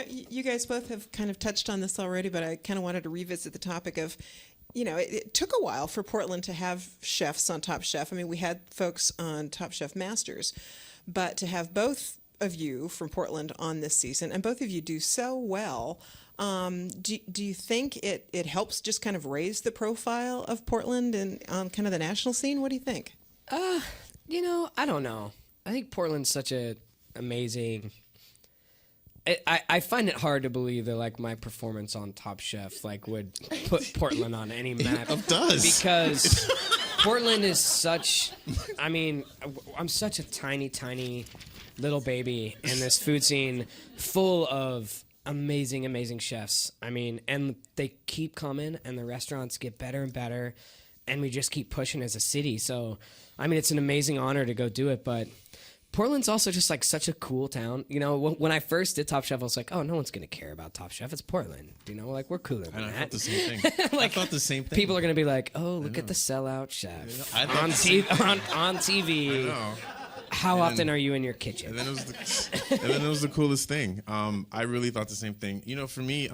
you guys both have kind of touched on this already, but I kind of wanted to revisit the topic of, it took a while for Portland to have chefs on Top Chef. I mean, we had folks on Top Chef Masters, but to have both of you from Portland on this season, and both of you do so well, do you think it helps just kind of raise the profile of Portland and on kind of the national scene? What do you think? I don't know. I think Portland's such a amazing. I find it hard to believe that like my performance on Top Chef like would put Portland on any map. It does, because Portland is such. I mean, I'm such a tiny little baby in this food scene full of amazing chefs. I mean, and they keep coming, and the restaurants get better and better, and we just keep pushing as a city. So, I mean, it's an amazing honor to go do it, but Portland's also just like such a cool town. When I first did Top Chef, I was like, oh, no one's going to care about Top Chef. It's Portland. Like we're cooler than that. I thought the same thing. I thought the same thing. People are going to be like, oh, look at the sellout chef on TV. I know. How often are you in your kitchen? And then it was the coolest thing. I really thought the same thing. For me,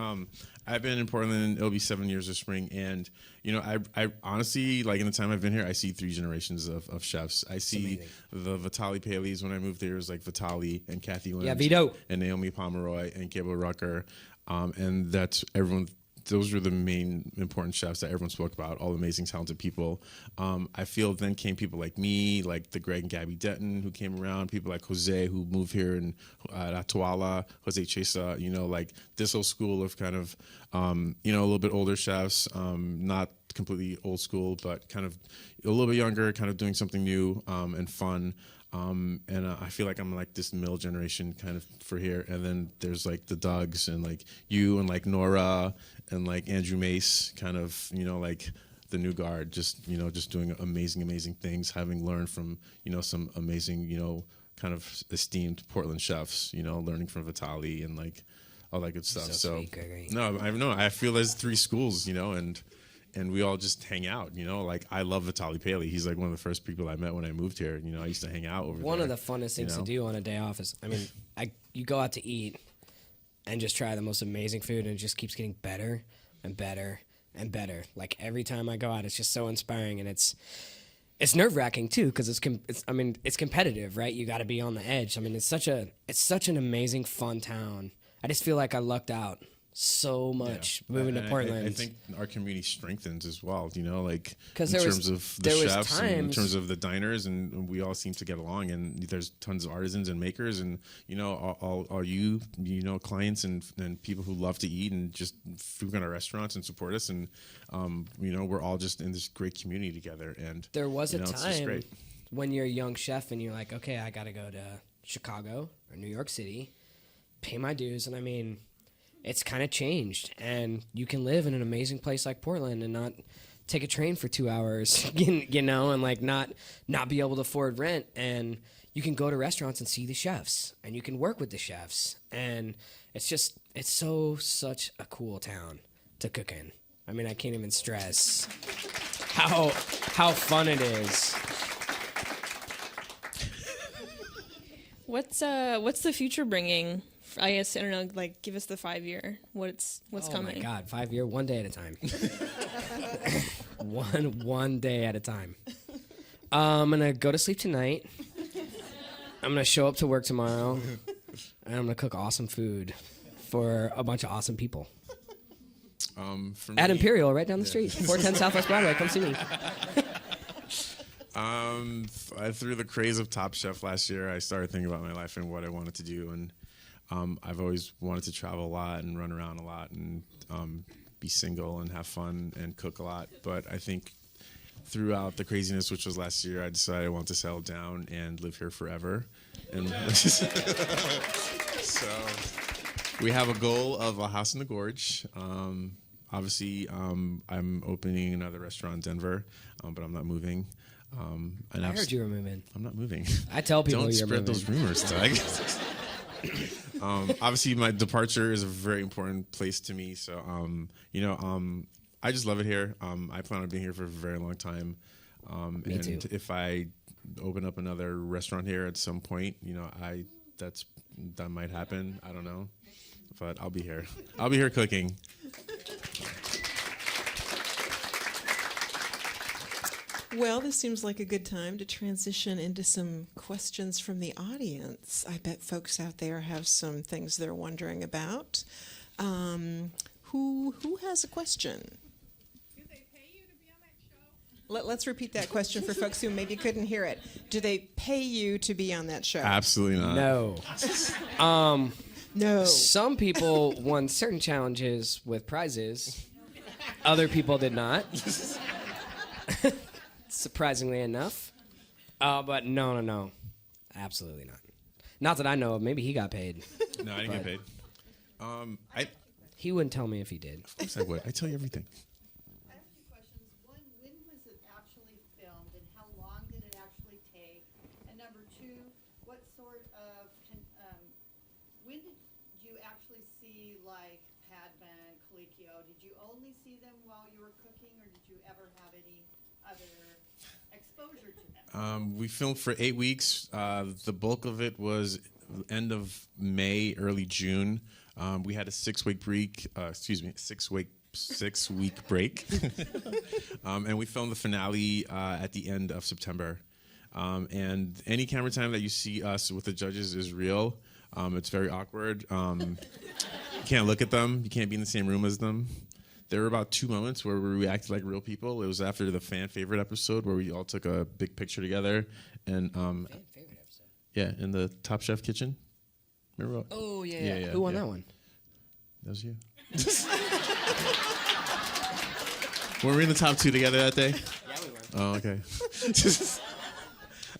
I've been in Portland. It'll be 7 years this spring, and I honestly, like, in the time I've been here, I see 3 generations of chefs. I see the Vitali Paleys. When I moved there, it was like Vitali and Kathy Lynch, Vito, and Naomi Pomeroy and Gabriel Rucker, and that's everyone. Those were the main important chefs that everyone spoke about, all amazing, talented people. I feel then came people like me, like the Greg and Gabby Denton who came around, people like Jose who moved here in Atuala, Jose Chesa, like this whole school of kind of, a little bit older chefs, not completely old school, but kind of a little bit younger, kind of doing something new and fun. And I feel like I'm like this middle generation kind of for here. And then there's like the Dougs and like you and like Nora and like Andrew Mace, kind of, like the new guard, just doing amazing things, having learned from, some amazing, kind of esteemed Portland chefs, learning from Vitali and like all that good stuff. So sweet, Gregory. No, I feel there's 3 schools, and we all just hang out, like I love Vitali Paley. He's like one of the first people I met when I moved here. I used to hang out over there. One of the funnest things to do on a day off is, you go out to eat and just try the most amazing food, and it just keeps getting better and better and better. Like every time I go out, it's just so inspiring, and it's nerve-wracking too, because it's competitive, right? You got to be on the edge. It's such an amazing, fun town. I just feel like I lucked out so much moving to Portland. I think our community strengthens as well, like in of the chefs and in terms of the diners, and we all seem to get along, and there's tons of artisans and makers, and all you clients and people who love to eat and just frequent our restaurants and support us, and we're all just in this great community together. And there was a time when you're a young chef and you're like, okay, I gotta go to Chicago or New York City, pay my dues, and it's kind of changed, and you can live in an amazing place like Portland and not take a train for 2 hours, and like not be able to afford rent, and you can go to restaurants and see the chefs, and you can work with the chefs, and it's such a cool town to cook in. I can't even stress how fun it is. What's the future bringing? I guess, I don't know, like, give us the 5-year. What's coming? Oh, my God, 5-year, one day at a time. one day at a time. I'm going to go to sleep tonight. I'm going to show up to work tomorrow. And I'm going to cook awesome food for a bunch of awesome people. At Imperial, right down the street. 410 Southwest Broadway. Come see me. Through the craze of Top Chef last year, I started thinking about my life and what I wanted to do, and I've always wanted to travel a lot and run around a lot and be single and have fun and cook a lot. But I think throughout the craziness, which was last year, I decided I want to settle down and live here forever. And so we have a goal of a house in the gorge. Obviously, I'm opening another restaurant in Denver, but I'm not moving. I heard you were moving. I'm not moving. I tell people Don't you're spread moving. those rumors, Doug. Obviously, my departure is a very important place to me. So, I just love it here. I plan on being here for a very long time. Me too. If I open up another restaurant here at some point, that might happen. I don't know. but I'll be here. I'll be here cooking. Well, this seems like a good time to transition into some questions from the audience. I bet folks out there have some things they're wondering about. Who has a question? Do they pay you to be on that show? Let's repeat that question for folks who maybe couldn't hear it. Do they pay you to be on that show? Absolutely not. No. No. Some people won certain challenges with prizes. Other people did not. Surprisingly enough. But no. Absolutely not. Not that I know of. Maybe he got paid. No, I didn't get paid. He wouldn't tell me if he did. Of course I would. I tell you everything. I have two questions. One, when was it actually filmed, and how long did it actually take? And number two, what sort of, when did you actually see, like, Padma and Colicchio? Did you only see them while you were cooking, or did you ever have any other exposure to them? We filmed for 8 weeks. The bulk of it was end of May, early June. We had a 6-week break. 6-week break, and we filmed the finale at the end of September. And any camera time that you see us with the judges is real. It's very awkward. You can't look at them. You can't be in the same room as them. There were about 2 moments where we reacted like real people. It was after the fan favorite episode where we all took a big picture together, and Fan favorite episode. yeah, in the Top Chef kitchen. Remember? Oh, yeah. Yeah, Who won yeah. that one? That was you. Were we in the top 2 together that day? Yeah, we were. Oh, okay.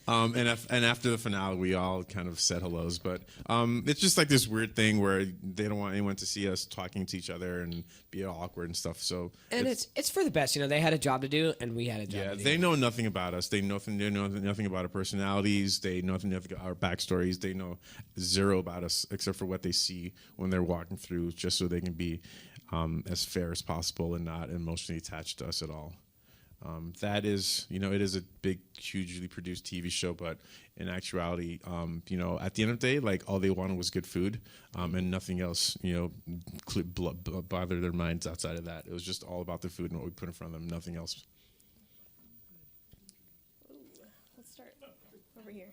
And after the finale, we all kind of said hellos. But it's just like this weird thing where they don't want anyone to see us talking to each other and be all awkward and stuff. So And it's for the best. You know, they had a job to do, and we had a job yeah, to do. they know nothing about us. They know nothing about our personalities. They know nothing about our backstories. They know zero about us except for what they see when they're walking through, just so they can be as fair as possible and not emotionally attached to us at all. That is, it is a big, hugely produced TV show, but in actuality, at the end of the day, like all they wanted was good food, and nothing else, bothered their minds outside of that. It was just all about the food and what we put in front of them, nothing else. Let's start over here.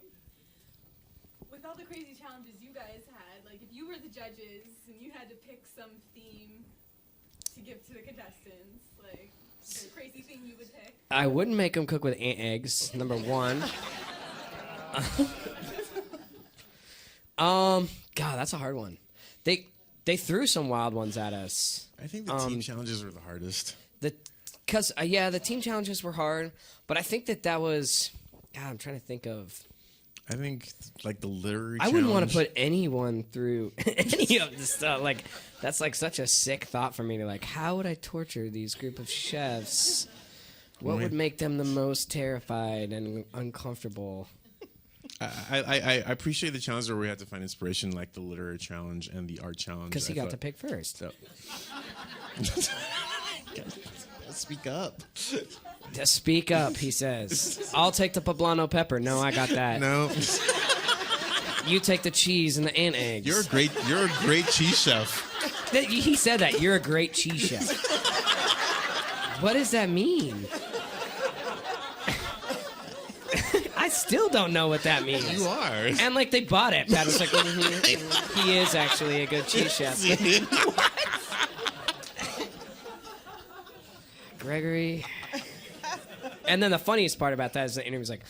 With all the crazy challenges you guys had, like if you were the judges and you had to pick some theme to give to the contestants, like the crazy thing you would pick. I wouldn't make them cook with ant eggs, number one. God, that's a hard one. They threw some wild ones at us. I think the team challenges were the hardest. The team challenges were hard, but I think that was. God, I'm trying to think of. I think like the literary I wouldn't want challenge- to put anyone through any of this stuff. Like that's like such a sick thought for me to like. How would I torture these group of chefs? What would make them the most terrified and uncomfortable? I appreciate the challenge where we had to find inspiration, like the literary challenge and the art challenge. Because he got to pick first. So. Speak up. To speak up, he says. I'll take the poblano pepper. No, I got that. No, You take the cheese and the ant eggs. you're a great cheese chef. He said that. You're a great cheese chef. What does that mean? I still don't know what that means. You are. And like they bought it. Pat was like, he is actually a good cheese chef. Gregory. And then the funniest part about that is the interview was like,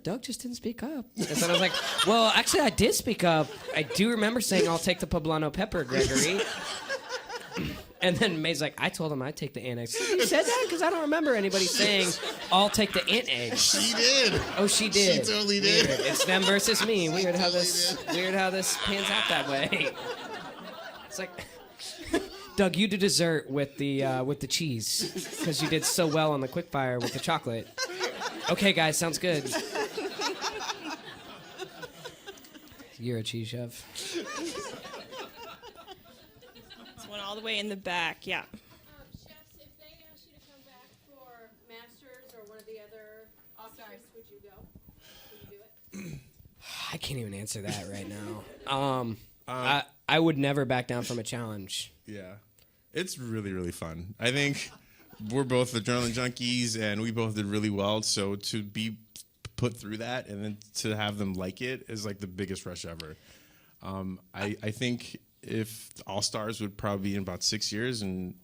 Doug just didn't speak up. And so I was like, well, actually, I did speak up. I do remember saying, I'll take the poblano pepper, Gregory. And then May's like, I told him I'd take the ant eggs. You said that? Because I don't remember anybody saying, I'll take the ant eggs. She did. Oh, she did. She totally did. Weird. It's them versus me. Weird how this pans out that way. It's like, Doug, you do dessert with the cheese because you did so well on the quickfire with the chocolate. Okay, guys, sounds good. You're a cheese chef. This one all the way in the back. Yeah. Chefs, if they asked you to come back for Masters or one of the other All-Stars, would you go? Would you do it? I can't even answer that right now. I would never back down from a challenge. Yeah. It's really, really fun. I think we're both adrenaline junkies, and we both did really well. So to be put through that and then to have them like it is like the biggest rush ever. I think if All-Stars would probably be in about 6 years, and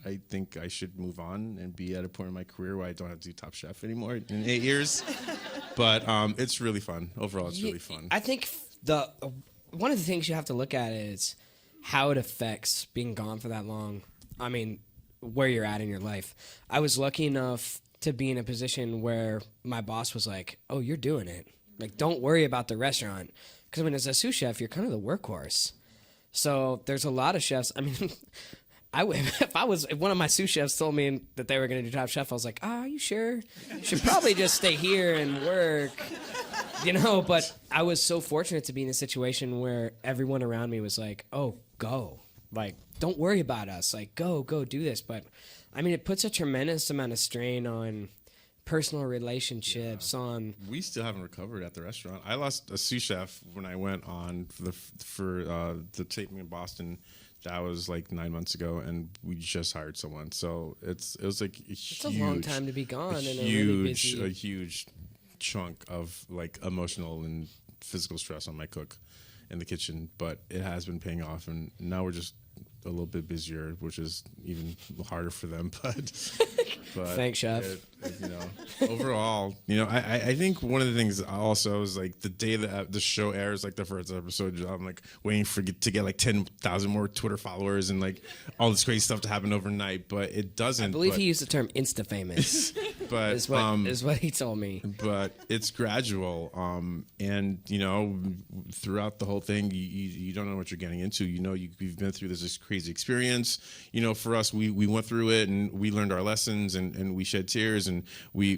I think I should move on and be at a point in my career where I don't have to do Top Chef anymore in 8 years. But it's really fun. Overall, it's really fun. I think one of the things you have to look at is how it affects being gone for that long. I mean, where you're at in your life. I was lucky enough to be in a position where my boss was like, "Oh, you're doing it. Like, don't worry about the restaurant." Because I mean, as a sous chef, you're kind of the workhorse. So there's a lot of chefs. I mean, if one of my sous chefs told me that they were going to do Top Chef, I was like, "Oh, are you sure? You should probably just stay here and work." But I was so fortunate to be in a situation where everyone around me was like, "Oh, go. Like, don't worry about us. Like, go do this." But I mean, it puts a tremendous amount of strain on personal relationships. We still haven't recovered at the restaurant. I lost a sous chef when I went on for the taping in Boston. That was like 9 months ago, and we just hired someone. So it was like it's a long time to be gone. And a huge chunk of like emotional and physical stress on my cook in the kitchen. But it has been paying off, and now we're just a little bit busier, which is even harder for them. But thanks, chef. Overall, I think one of the things also is like the day that the show airs, like the first episode, I'm like waiting to get like 10,000 more Twitter followers and like all this crazy stuff to happen overnight. But it doesn't. I believe he used the term "insta famous." But is what he told me. But it's gradual, and throughout the whole thing, you don't know what you're getting into. You've been through this crazy experience. For us, we went through it, and we learned our lessons, and we shed tears, and we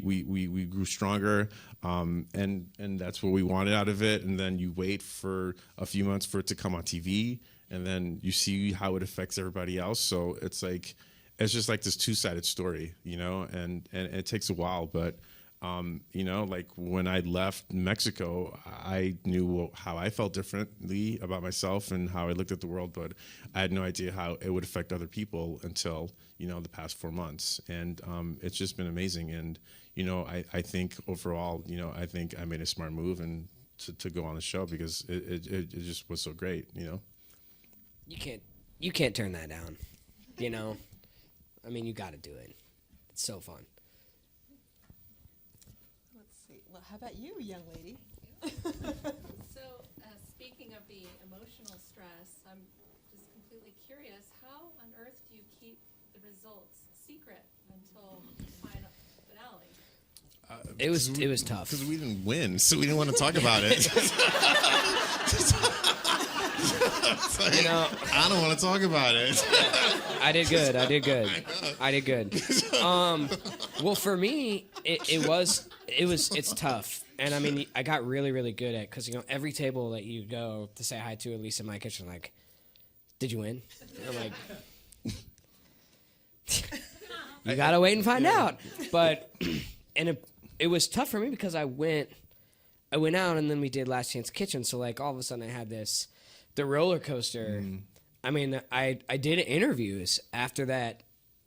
grew stronger, and that's what we wanted out of it. And then you wait for a few months for it to come on TV, and then you see how it affects everybody else. So it's like it's just like this two-sided story, and it takes a while, but like when I left Mexico, I knew how I felt differently about myself and how I looked at the world, but I had no idea how it would affect other people until, the past 4 months. And it's just been amazing. And, I think overall, I think I made a smart move and to go on the show because it just was so great, You can't turn that down, I mean, you got to do it. It's so fun. Let's see. Well, how about you, young lady? So, speaking of the emotional stress, I'm just completely curious, how on earth do you keep the results secret until the final finale? It was tough. Because we didn't win, so we didn't want to talk about it. I don't want to talk about it. I did good. Well, for me, it's tough. And I mean, I got really, really good at, because, every table that you go to say hi to, at least in my kitchen, like, "Did you win?" And I'm like, you gotta wait and find out. But, and it was tough for me because I went out and then we did Last Chance Kitchen. So like all of a sudden I had the roller coaster. I mean, I did interviews after that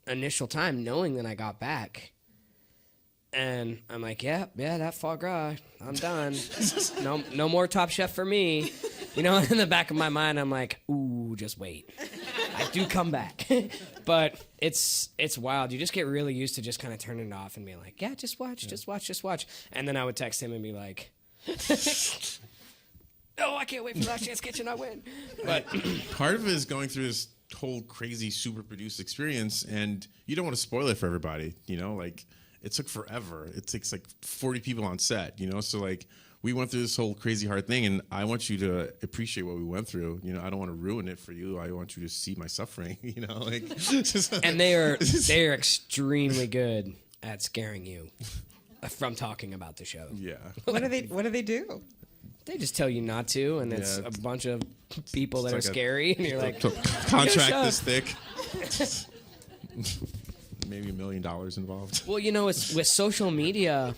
initial time knowing that I got back. And I'm like, yeah, that foie gras, I'm done. No more Top Chef for me. In the back of my mind, I'm like, ooh, just wait. I do come back. But it's wild. You just get really used to just kind of turning it off and being like, yeah, just watch. And then I would text him and be like, oh, I can't wait for Last Chance Kitchen, I win. But part of it is going through this whole crazy, super produced experience, and you don't want to spoil it for everybody, like it took forever. It takes like 40 people on set, so like we went through this whole crazy hard thing, and I want you to appreciate what we went through. I don't want to ruin it for you. I want you to see my suffering, like. And they are extremely good at scaring you from talking about the show. Yeah. What do they do? They just tell you not to, and it's a bunch of people that are scary, and you're like, contract this thick. Maybe $1 million involved. Well, it's with social media,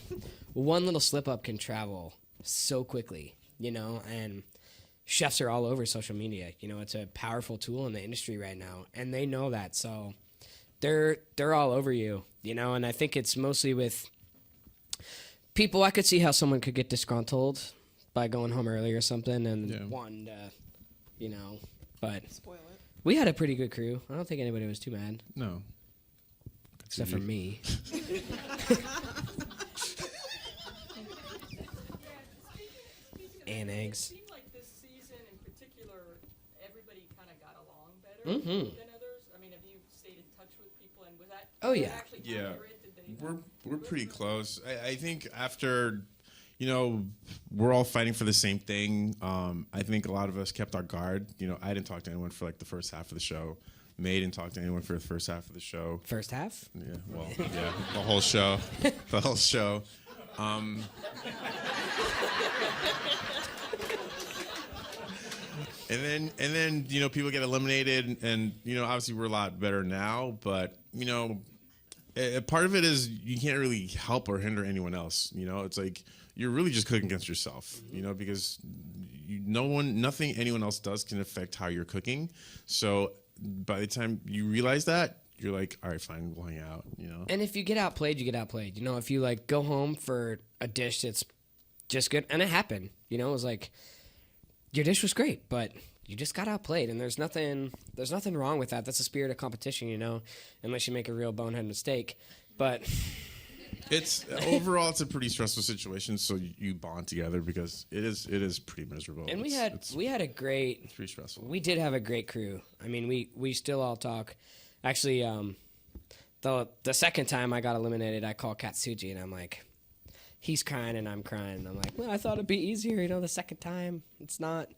one little slip up can travel so quickly, and chefs are all over social media. You know, it's a powerful tool in the industry right now, and they know that. So they're all over you, you know, and I think it's mostly with people. I could see how someone could get disgruntled by going home early or something and wanting to, you know, but Spoil it. we had a pretty good crew. I don't think anybody was too mad, No. except for me. And eggs. It seemed like this season in particular, everybody kind of got along better Mhm. than others. I mean, have you stayed in touch with people, and was that? Oh, did yeah. that actually Yeah. counter it? Did they? We're pretty close. I think after, you know, we're all fighting for the same thing. I think a lot of us kept our guard. You know, I didn't talk to anyone for like the first half of the show. May didn't talk to anyone for the first half of the show. First half? Yeah, well, yeah, the whole show, the whole show. And then you know, people get eliminated, and you know, obviously we're a lot better now. But you know, part of it is you can't really help or hinder anyone else. You know, it's like you're really just cooking against yourself. You know, because nothing anyone else does can affect how you're cooking. So by the time you realize that, you're like, all right, fine, we'll hang out. You know. And if you get outplayed, you get outplayed. You know, if you like go home for a dish that's just good, and it happened. You know, it was like your dish was great, but you just got outplayed, and there's nothing wrong with that. That's the spirit of competition, you know, unless you make a real bonehead mistake. But It's overall, it's a pretty stressful situation. So you bond together because it is pretty miserable. and It's we had a great. pretty stressful. We did have a great crew. I mean, we still all talk. Actually, the second time I got eliminated, I called Katsuji, and I'm like, he's crying and I'm crying. And I'm like, well, I thought it'd be easier, you know, the second time. It's not.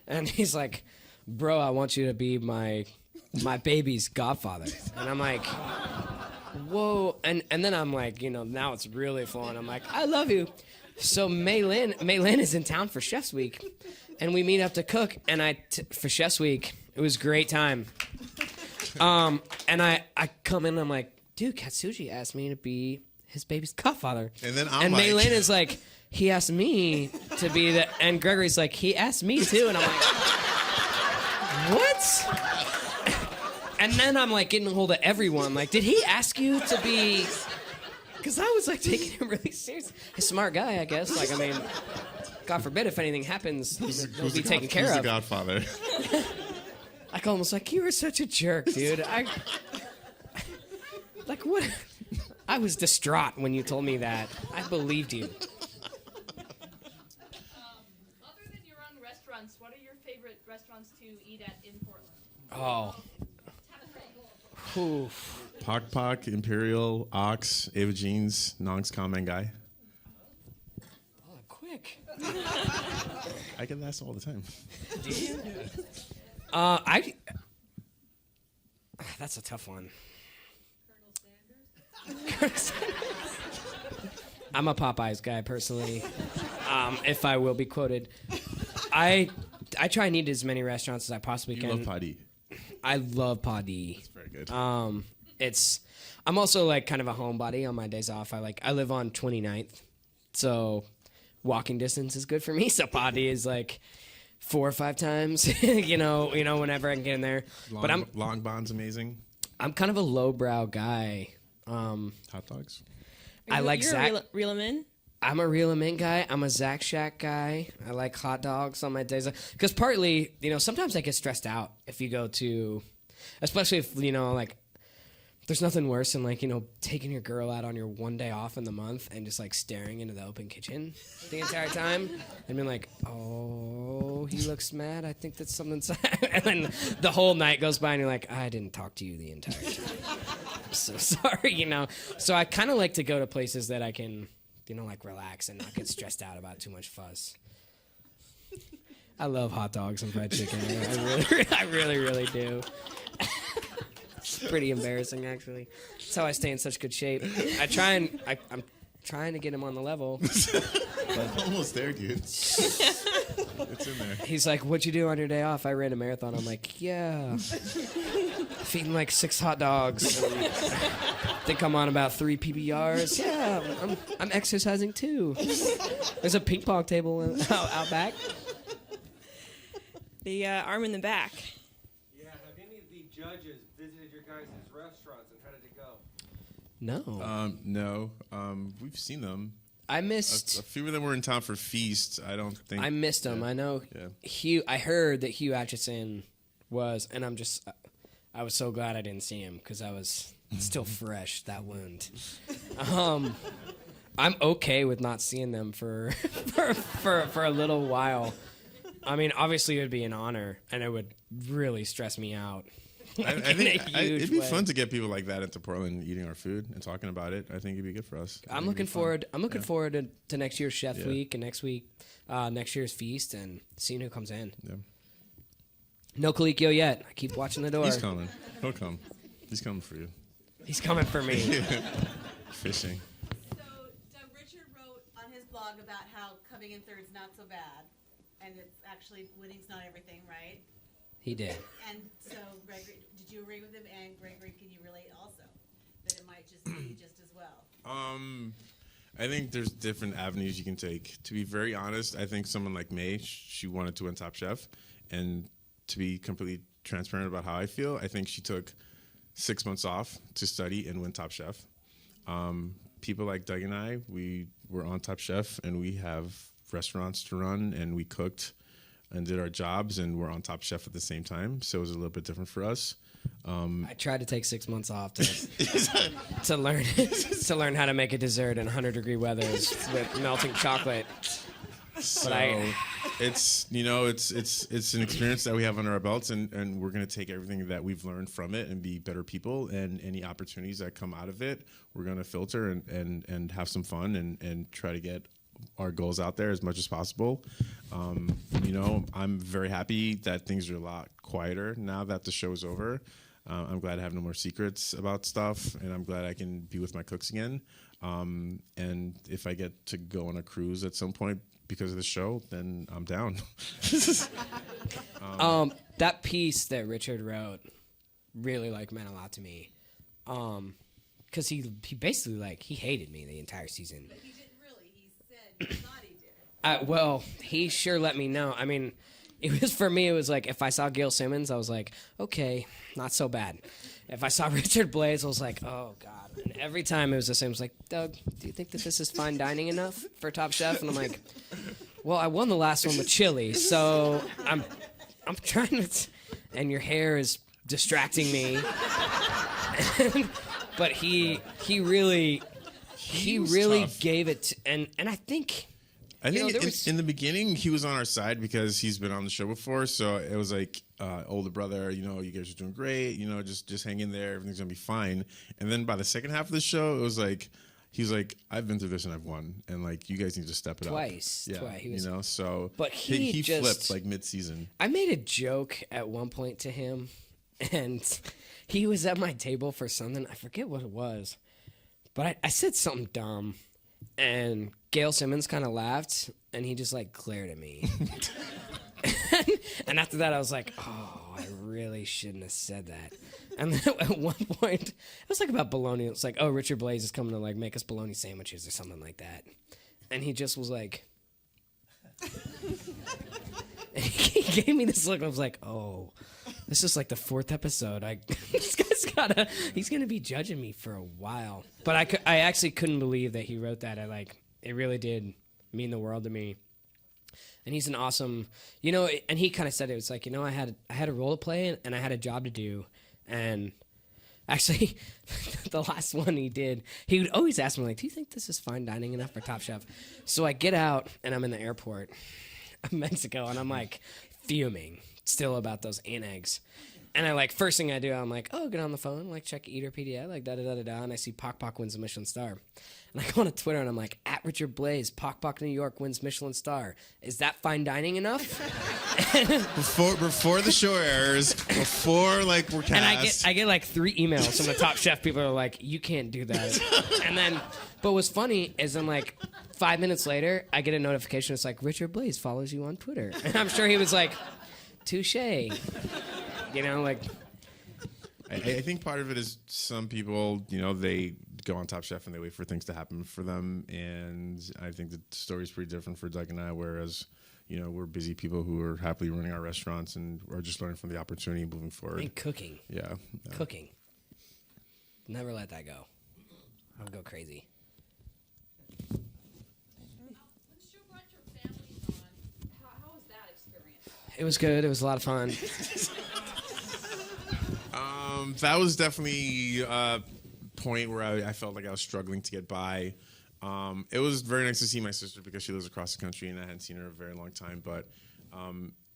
And he's like, bro, I want you to be my baby's godfather. And I'm like, whoa. And then I'm like, you know, now it's really flowing. I'm like, I love you. So Maylin is in town for Chef's Week, and we meet up to cook. And for Chef's Week, it was a great time. And I come in and I'm like, dude, Katsuji asked me to be his baby's godfather. And then I'm and like- Maylin is like, he asked me to be the, and Gregory's like, he asked me too. And I'm like, what? And then I'm like getting a hold of everyone. Like, did he ask you to be, because I was like taking him really serious. He's a smart guy, I guess. Like, I mean, God forbid if anything happens, he'll be taken care Who's the of. Godfather? Like, almost like, you were such a jerk, dude. Like, what? I was distraught when you told me that. I believed you. Other than your own restaurants, what are your favorite restaurants to eat at in Portland? Oh. Oof. Pock Pock, Imperial, Ox, Ava Jeans, Nong's Comment Guy. Oh, quick. I get asked all the time. That's a tough one. I'm a Popeyes guy personally. If I will be quoted, I try and eat as many restaurants as I possibly You can. love Paddy. I love Padi. It's very good. I'm also like kind of a homebody on my days off. I live on 29th, so walking distance is good for me. So Padi is like 4 or 5 times, you know, whenever I can get in there. But Long Bond's amazing. I'm kind of a lowbrow guy. Hot dogs. I like You're Zach. Reel 'em in. I'm a Real 'em In guy. I'm a Zach Shack guy. I like hot dogs on my days off. Because partly, you know, sometimes I get stressed out if you go to, especially if, you know, like, there's nothing worse than, like, you know, taking your girl out on your one day off in the month and just, like, staring into the open kitchen the entire time and being like, oh, he looks mad. I think that's something's... And then the whole night goes by and you're like, I didn't talk to you the entire time. I'm so sorry, you know. So I kind of like to go to places that I can, you know, like, relax and not get stressed out about too much fuss. I love hot dogs and fried chicken. I really do. It's pretty embarrassing, actually. That's how I stay in such good shape. I'm trying to get him on the level. Almost there, dude. It's in there. He's like, what'd you do on your day off? I ran a marathon. I'm like, yeah. Feeding like 6 hot dogs. I think I'm on about 3 PBRs. Yeah, I'm exercising too. There's a ping pong table out back. the arm in the back. Yeah, have any of the judges visited your guys' restaurants, and how did it go? No. No. We've seen them. I A missed. few of them were in town for Feast. I don't think. I missed him. Yeah. I know. Yeah. Hugh. I heard that Hugh Atchison was, and I was so glad I didn't see him because I was still fresh, that wound. I'm okay with not seeing them for a little while. I mean, obviously it would be an honor, and it would really stress me out. I think it'd be way. fun to get people like that into Portland eating our food and talking about it. I think it'd be good for us. I'm looking forward. I'm looking forward to next year's Chef Yeah. Week and next year's Feast and seeing who comes in. Yeah. No Colicchio yet. I keep watching the door. He's coming. He'll come. He's coming for you. He's coming for me. Fishing. So Doug Richard wrote on his blog about how coming in third's not so bad, and it's actually winning's not everything, right? He did. And so Gregory, did you agree with him? And Gregory, can you relate also that it might just be just as well? I think there's different avenues you can take. To be very honest, I think someone like May, she wanted to win Top Chef, and to be completely transparent about how I feel, I think she took 6 months off to study and win Top Chef. People like Doug and I, we were on Top Chef, and we have restaurants to run, and we cooked and did our jobs, and we're on Top Chef at the same time, so it was a little bit different for us. I tried to take 6 months off to learn how to make a dessert in 100-degree weather with melting chocolate. So I- it's it's an experience that we have under our belts, and we're going to take everything that we've learned from it and be better people, and any opportunities that come out of it, we're going to filter and have some fun and try to get our goals out there as much as possible. I'm very happy that things are a lot quieter now that the show is over. I'm glad I have no more secrets about stuff, and I'm glad I can be with my cooks again. And if I get to go on a cruise at some point because of the show, then I'm down. That piece that Richard wrote really meant a lot to me. Because he basically he hated me the entire season. But he didn't really. He said he thought he did. Well, he sure let me know. I mean, it was for me. It was like if I saw Gail Simmons, I was like, okay, not so bad. If I saw Richard Blais, I was like, oh god. And every time it was the same. It was like, Doug, do you think that this is fine dining enough for Top Chef? And I'm like, well, I won the last one with chili, so I'm trying to. And your hair is distracting me. But he really tough. gave it. And I think. I think there was- in the beginning he was on our side because he's been on the show before, so it was like older brother, you guys are doing great, just hang in there, everything's gonna be fine. And then by the second half of the show, it was like he's like, I've been through this and I've won, and you guys need to step it Twice. up. He was- so But he he just- flipped mid-season. I made a joke at one point to him, and he was at my table for something. I forget what it was, but I said something dumb, and Gail Simmons kind of laughed, and he just glared at me. And after that, I was like, oh, I really shouldn't have said that. And then at one point, it was about bologna. It was like, oh, Richard Blais is coming to make us bologna sandwiches or something like that. And he just was like, he gave me this look. I was like, oh, this is the fourth episode. This guy's he's going to be judging me for a while. But I actually couldn't believe that he wrote that. It really did mean the world to me. And he's an awesome, and he kind of said it was I had a role to play and I had a job to do. And actually, the last one he did, he would always ask me, do you think this is fine dining enough for Top Chef? So I get out and I'm in the airport of Mexico and I'm fuming still about those eggs. And I first thing I do, I'm oh, get on the phone, check Eater PDA, da-da-da-da-da, and I see Pock Pock wins a Michelin star. And I go on to Twitter and I'm at Richard Blais, Pock Pock New York wins Michelin star. Is that fine dining enough? Before the show airs, before we're cast. And I get 3 emails from the Top Chef people are you can't do that. And then, but what's funny is then 5 minutes later, I get a notification. It's Richard Blais follows you on Twitter. And I'm sure he was touche. I think part of it is some people, they go on Top Chef and they wait for things to happen for them. And I think the story's pretty different for Doug and I, whereas, we're busy people who are happily running our restaurants and are just learning from the opportunity moving forward. And cooking. Yeah. Cooking. Never let that go. I would go crazy. When the show brought your families on, how was that experience? It was good. It was a lot of fun. That was definitely a point where I felt like I was struggling to get by. It was very nice to see my sister because she lives across the country and I hadn't seen her in a very long time. But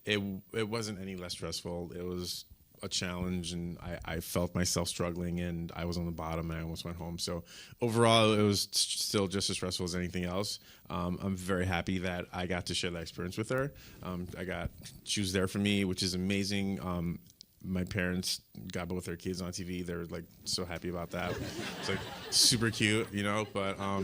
it wasn't any less stressful. It was a challenge, and I felt myself struggling, and I was on the bottom, and I almost went home. So overall, it was still just as stressful as anything else. I'm very happy that I got to share that experience with her. She was there for me, which is amazing. My parents got both their kids on TV. They're like so happy about that. It's like super cute, but I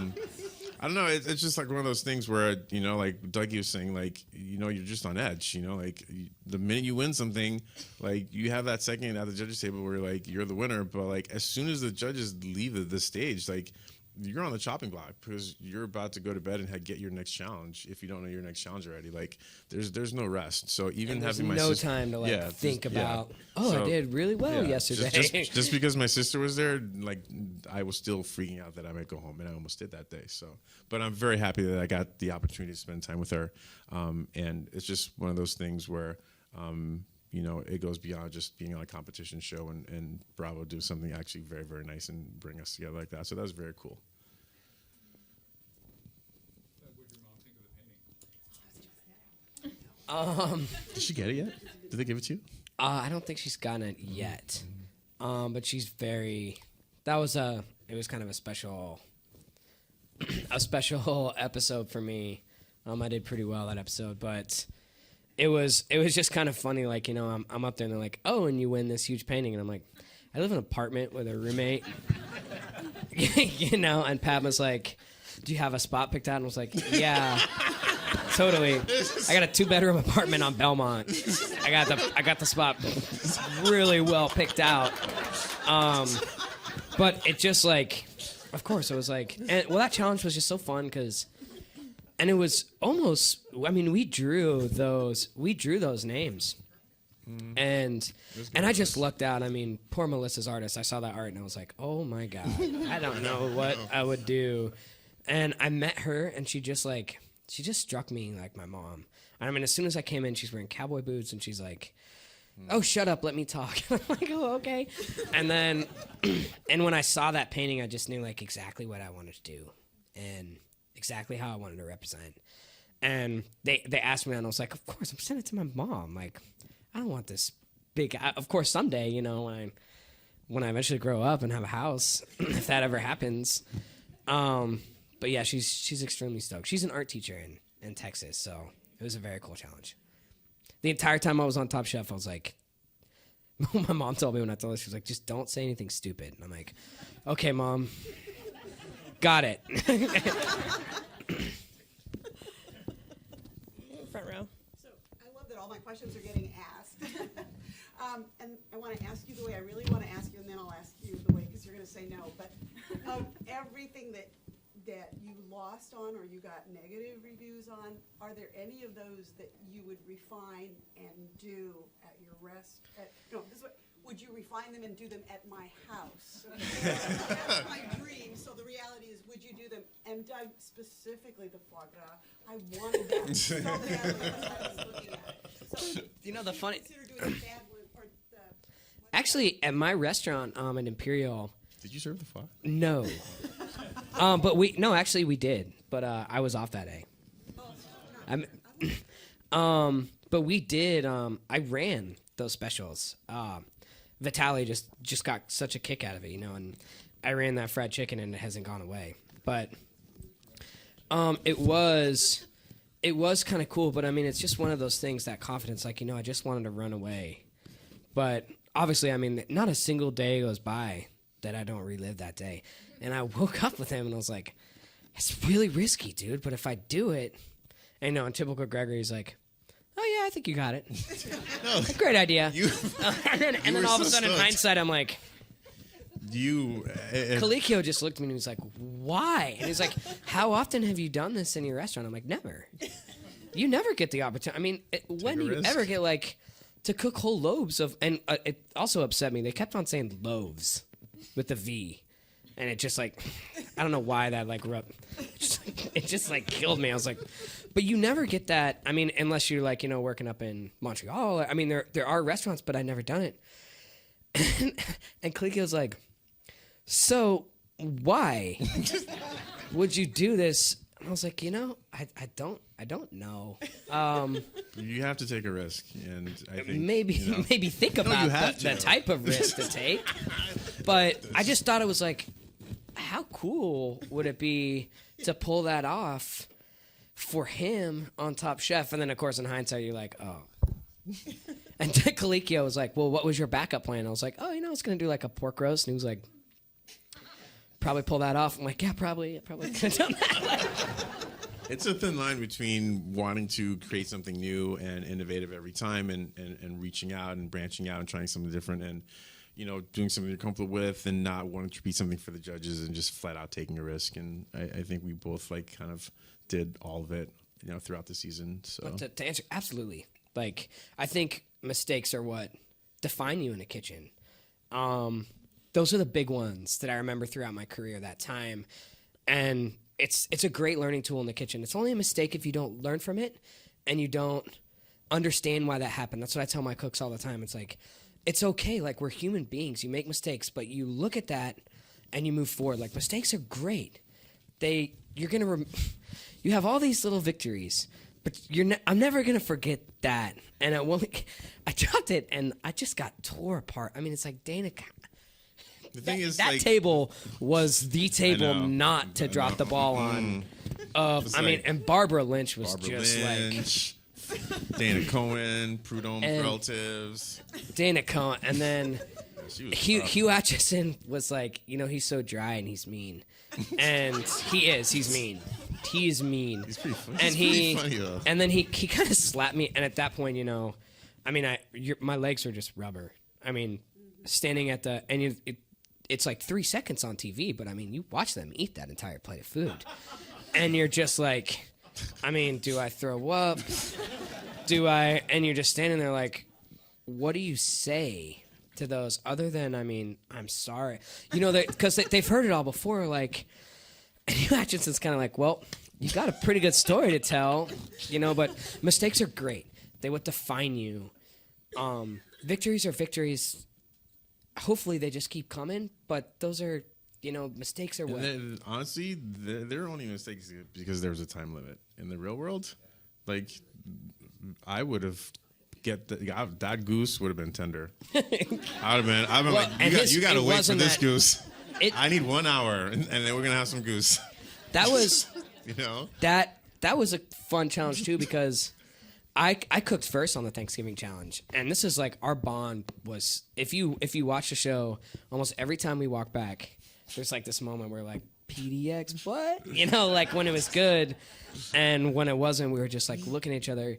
don't know. It's just like one of those things where, like Dougie was saying, like, you're just on edge, like the minute you win something, like you have that second at the judges table where like you're the winner. But like as soon as the judges leave the stage, like you're on the chopping block because you're about to go to bed and get your next challenge. If you don't know your next challenge already, like there's no rest. So even there's having my no sister, time to think about. Oh, So, I did really well yesterday. Just because my sister was there, like I was still freaking out that I might go home, and I almost did that day. So, but I'm very happy that I got the opportunity to spend time with her, and it's just one of those things where. It goes beyond just being on a competition show, and Bravo do something actually very, very nice and bring us together like that. So that was very cool. What did your mom think of the painting? Did she get it yet? Did they give it to you? I don't think she's gotten it yet. But she's very. It was kind of a special episode for me. I did pretty well that episode, but. It was just kind of funny, like, I'm up there and they're like, oh, and you win this huge painting. And I'm like, I live in an apartment with a roommate, and Pat was like, do you have a spot picked out? And I was like, yeah, totally. I got a 2-bedroom apartment on Belmont. I got the spot really well picked out. But it just like, of course, it was like, that challenge was just so fun because. And it was almost. We drew those names, and I just lucked out. Poor Melissa's artist. I saw that art and I was like, oh my god, I don't know what I would do. And I met her, and she just struck me like my mom. And as soon as I came in, she's wearing cowboy boots, and she's like, oh, shut up, let me talk. I'm like, oh, okay. And then, and when I saw that painting, I just knew like exactly what I wanted to do, and. Exactly how I wanted to represent. And they asked me, and I was like, of course, I'm sending it to my mom. Like, I don't want this big. Of course, someday, when I eventually grow up and have a house, if that ever happens. But yeah, she's extremely stoked. She's an art teacher in Texas, so it was a very cool challenge. The entire time I was on Top Chef, I was like, my mom told me when I told her, she was like, just don't say anything stupid. And I'm like, okay, Mom. Got it. Front row. So I love that all my questions are getting asked. And I want to ask you the way I really want to ask you, and then I'll ask you the way, because you're going to say no. But of everything that you lost on or you got negative reviews on, are there any of those that you would refine and do at your would you refine them and do them at my house? That's my dream. So the reality is, would you do them? And Doug, specifically the foie gras, I wanted that so badly as I was looking at it. So the funny. Consider doing the bad one or the. Actually, at my restaurant, at Imperial. Did you serve the foie? No. But we did. But I was off that day. But we did. I ran those specials. Vitaly just got such a kick out of it, and I ran that fried chicken and it hasn't gone away. But it was kind of cool, but it's just one of those things, that confidence, like, I just wanted to run away. But obviously, not a single day goes by that I don't relive that day. And I woke up with him and I was like, it's really risky, dude, but if I do it, and in typical Gregory, he's like, oh yeah, I think you got it. Great idea. And then all of a sudden, in hindsight, I'm like, Colicchio just looked at me and he was like, why? And he's like, how often have you done this in your restaurant? I'm like, never. you never get the opportunity. I mean, when do you risk. ever get like to cook whole loaves of? And it also upset me. They kept on saying loaves with the V, and it just like I don't know why that like it just like killed me. I was like, but you never get that. I mean, unless you're like working up in Montreal. I mean, there are restaurants, but I've never done it. And Kaliki was like, so why would you do this? And I was like, I don't know. You have to take a risk, and I think Maybe think about the type of risk to take. But I just thought it was like, how cool would it be to pull that off for him on Top Chef? And then, of course, in hindsight, you're like, oh. And Kalikio was like, well, what was your backup plan? I was like, oh, I was going to do like a pork roast. And he was like, probably pull that off. I'm like, yeah, probably could have done that. It's a thin line between wanting to create something new and innovative every time and reaching out and branching out and trying something different and, doing something you're comfortable with and not wanting to repeat something for the judges and just flat out taking a risk. And I think we both kind of did all of it, throughout the season. So But to answer, absolutely. Like, I think mistakes are what define you in a kitchen. Those are the big ones that I remember throughout my career that time. And it's a great learning tool in the kitchen. It's only a mistake if you don't learn from it and you don't understand why that happened. That's what I tell my cooks all the time. It's like, it's okay. Like, we're human beings. You make mistakes, but you look at that and you move forward. Like, mistakes are great. You have all these little victories, but I'm never going to forget that. And I dropped it and I just got tore apart. I mean, it's like Dana. the thing is, that table was the table not to drop the ball on. And Barbara Lynch was Dana Cohen, Prudhomme relatives. Dana Cohen, and then Hugh Atchison was like, he's so dry and he's mean, and he's mean. He's mean. He's pretty funny. And pretty funny, though. And then he kind of slapped me, and at that point, my legs were just rubber. I mean, standing at it's like 3 seconds on TV, but I mean, you watch them eat that entire plate of food, and you're just like, do I throw up? And you're just standing there like, what do you say to those other than, I'm sorry? Because they've heard it all before, like, and Hugh Atchison's kind of like, well, you got a pretty good story to tell, but mistakes are great. They would define you. Victories are victories. Hopefully they just keep coming, but those are, mistakes are what. Honestly, they're only mistakes because there was a time limit. In the real world, like, I would have that goose would have been tender. I've been like, you got to wait for this goose. I need 1 hour, and then we're gonna have some goose. That was, that was a fun challenge too, because I cooked first on the Thanksgiving challenge, and this is like our bond was. If you watch the show, almost every time we walk back, there's like this moment where like, PDX, what? Like when it was good, and when it wasn't, we were just like looking at each other.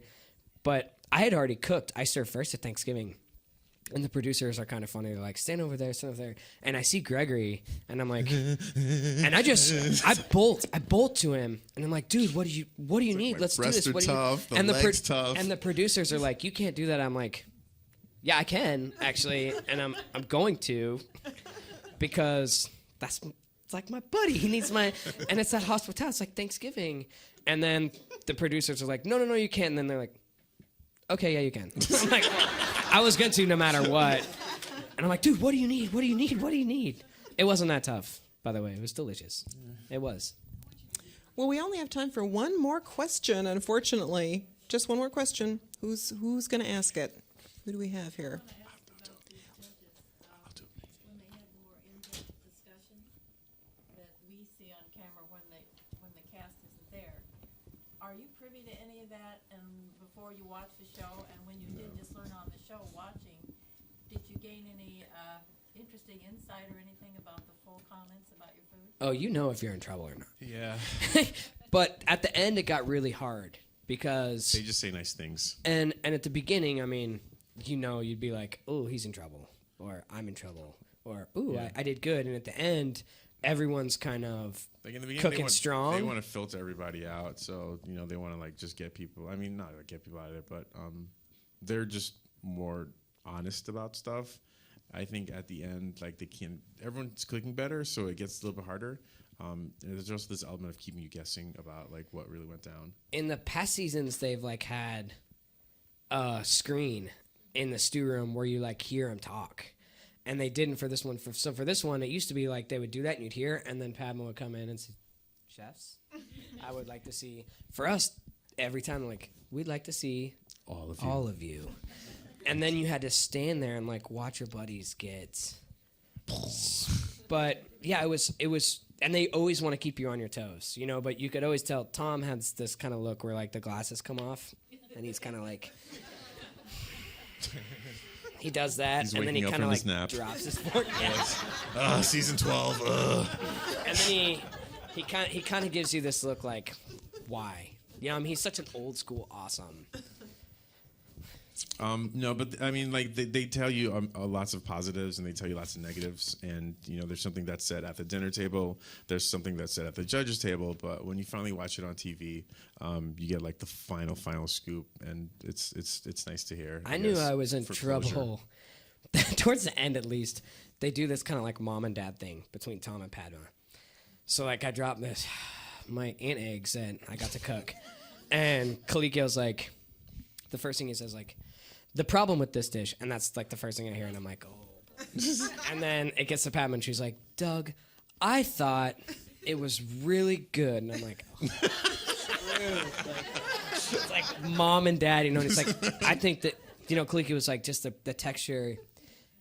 But I had already cooked. I served first at Thanksgiving. And the producers are kind of funny. They're like, stand over there. And I see Gregory, and I'm like, and I bolt to him, and I'm like, dude, what do you need? Let's do this. What tough, the legs tough. And the producers are like, you can't do that. I'm like, yeah, I can actually, and I'm going to, because it's like my buddy. He needs and it's that hospitality. It's like Thanksgiving. And then the producers are like, no, you can't. And then they're like, okay, yeah, you can. I'm like, I was going to no matter what. And I'm like, dude, what do you need? What do you need? It wasn't that tough, by the way. It was delicious. It was. Well, we only have time for one more question, unfortunately. Just one more question. Who's going to ask it? Who do we have here? When they have more in-depth discussion that we see on camera when the cast isn't there, are you privy to any of that before you watch the show? And when you did just learn on the show watching, did you gain any interesting insight or anything about the full comments about your food? Oh, if you're in trouble or not. Yeah. But at the end, it got really hard because They just say nice things. And at the beginning, you'd be like, oh, he's in trouble, or I'm in trouble, or ooh, I did good. And at the end, everyone's kind of Like in the beginning, cooking strong. They want to filter everybody out, so they want to like just get people. I mean, not like get people out of there, but they're just more honest about stuff. I think at the end, like everyone's cooking better, so it gets a little bit harder. And there's also this element of keeping you guessing about like what really went down. In the past seasons, they've like had a screen in the stew room where you like hear them talk. And they didn't for this one. So for this one, it used to be like they would do that and you'd hear, and then Padma would come in and say, "Chefs, I would like to see." For us, every time, like, we'd like to see all of you. And then you had to stand there and like watch your buddies get. But yeah, it was, and they always want to keep you on your toes, But you could always tell Tom has this kind of look where like the glasses come off, and he's kind of like. He does that, He's and then he waking up kind of from like his nap. drops his fork. Yeah. Season 12. And then he kind of gives you this look like, why? He's such an old school awesome. No, but I mean, like they tell you lots of positives and they tell you lots of negatives, and there's something that's said at the dinner table, there's something that's said at the judges table, but when you finally watch it on TV, you get like the final scoop, and it's nice to hear. I knew I was in trouble. Towards the end, at least, they do this kind of like mom and dad thing between Tom and Padma. So like I dropped this, my Aunt Egg said I got to cook, and Kalikio's like, the first thing he says like, the problem with this dish, and that's like the first thing I hear, and I'm like, oh. And then it gets to Padma, and she's like, Doug, I thought it was really good, and I'm like, oh. It's like mom and dad, and it's like, I think that, Kaliki was like, just the texture,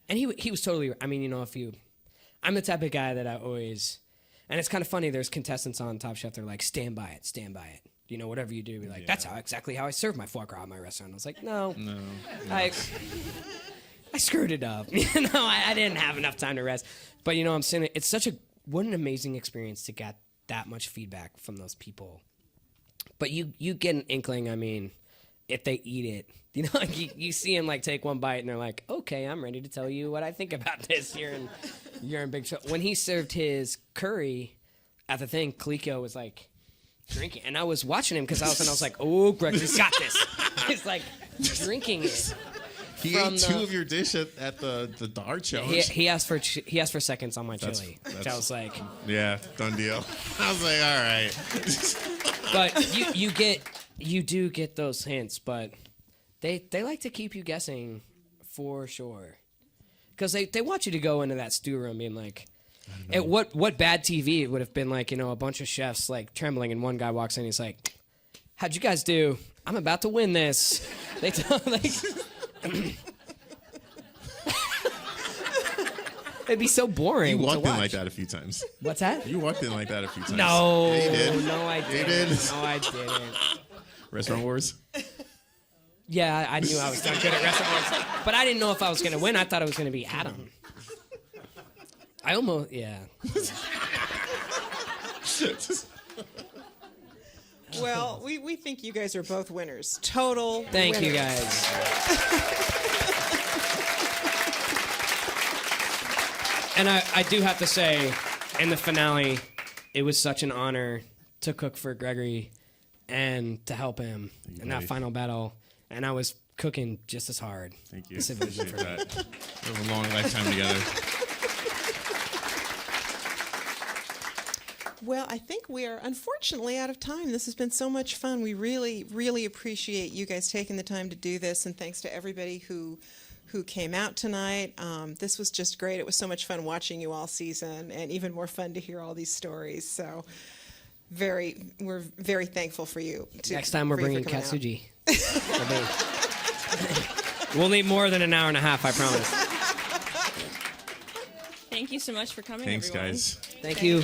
and he was totally, I mean, I'm the type of guy that I always, and it's kind of funny, there's contestants on Top Chef, they're like, stand by it. Whatever you do, be like, that's exactly how I serve my foie gras at my restaurant. I was like, no. I screwed it up. I didn't have enough time to rest. But I'm saying it's what an amazing experience to get that much feedback from those people. But you get an inkling. I mean, if they eat it, like you see them like take one bite and they're like, okay, I'm ready to tell you what I think about this. You're in big trouble. When he served his curry at the thing, Kalikio was like drinking, and I was watching him because I was like, oh, Gregory's got this. He's like drinking it. He ate two of your dish at the Dar challenge. He asked for seconds on my chili. Which I was like, yeah, done deal. I was like, all right. But you do get those hints, but they like to keep you guessing for sure, because they want you to go into that stew room being like, what bad TV it would have been like, a bunch of chefs like trembling, and one guy walks in, he's like, how'd you guys do? I'm about to win this. They tell like. It'd be so boring. You walked to in watch. like that a few times. What's that? You walked in like that a few times. No, yeah, you did. No, I didn't. You did. No, I didn't. Restaurant Wars. Yeah, I knew I was not good at Restaurant Wars, but I didn't know if I was going to win. I thought it was going to be Adam. I almost, yeah. Well, we think you guys are both winners. Total Thank winners. you, guys. And I do have to say, in the finale, it was such an honor to cook for Gregory and to help him in that final battle. And I was cooking just as hard. Thank you. Appreciate that. We have a long lifetime together. Well, I think we are unfortunately out of time. This has been so much fun. We really, really appreciate you guys taking the time to do this, and thanks to everybody who came out tonight. This was just great. It was so much fun watching you all season, and even more fun to hear all these stories. So we're very thankful for you. Next time we're bringing Katsuji. We'll need more than an hour and a half, I promise. Thank you so much for coming, Thanks, everyone. guys. Thank you.